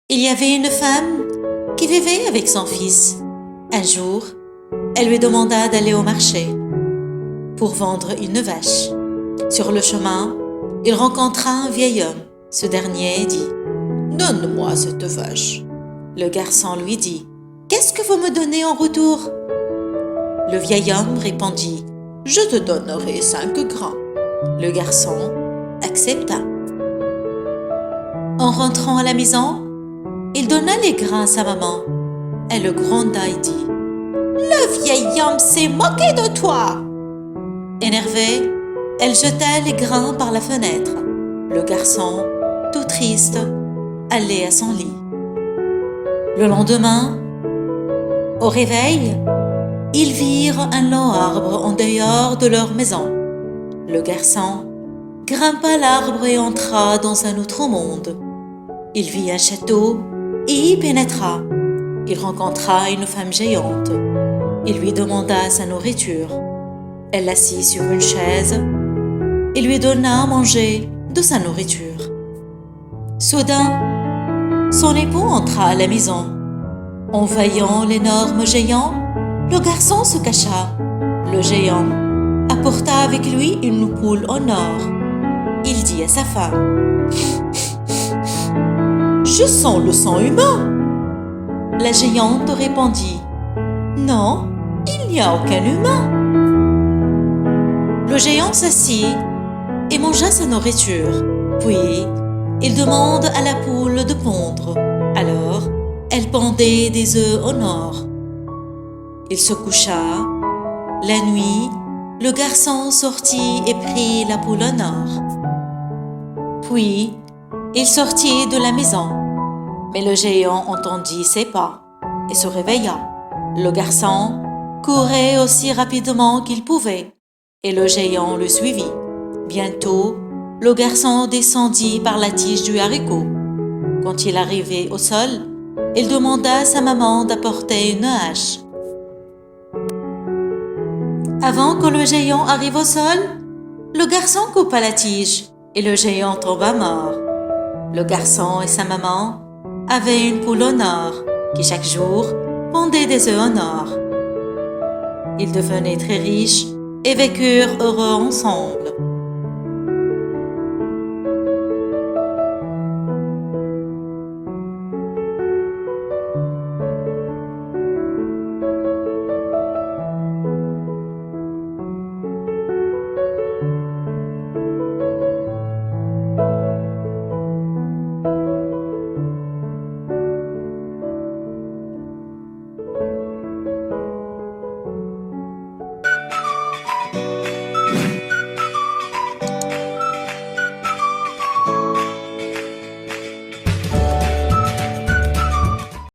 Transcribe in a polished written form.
Il y avait une femme qui vivait avec son fils. Un jour, elle lui demanda d'aller au marché pour vendre une vache. Sur le chemin, il rencontra un vieil homme. Ce dernier dit « Donne-moi cette vache ». Le garçon lui dit « Qu'est-ce que vous me donnez en retour ?» Le vieil homme répondit « Je te donnerai 5 grains ». Le garçon accepta. En rentrant à la maison, il donna les grains à sa maman. Elle le gronda et dit « Le vieil homme s'est moqué de toi !» Énervée, elle jeta les grains par la fenêtre. Le garçon, tout triste, allait à son lit. Le lendemain, au réveil, ils virent un long arbre en dehors de leur maison. Le garçon grimpa l'arbre et entra dans un autre monde. Il vit un château et y pénétra. Il rencontra une femme géante. Il lui demanda sa nourriture. Elle l'assit sur une chaise et lui donna à manger de sa nourriture. Soudain, son époux entra à la maison. En voyant l'énorme géant, le garçon se cacha. Le géant apporta avec lui une poule en or. Il dit à sa femme « Je sens le sang humain !» La géante répondit « Non, il n'y a aucun humain !» Le géant s'assit et mangea sa nourriture. Puis, il demande à la poule de pondre. Alors, elle pondait des œufs en or. Il se coucha. La nuit, le garçon sortit et prit la poule en or. Puis, il sortit de la maison. Mais le géant entendit ses pas et se réveilla. Le garçon courait aussi rapidement qu'il pouvait et le géant le suivit. Bientôt, le garçon descendit par la tige du haricot. Quand il arrivait au sol, il demanda à sa maman d'apporter une hache. Avant que le géant arrive au sol, le garçon coupa la tige et le géant tomba mort. Le garçon et sa maman avaient une poule en or qui chaque jour pondait des œufs en or. Ils devenaient très riches et vécurent heureux ensemble.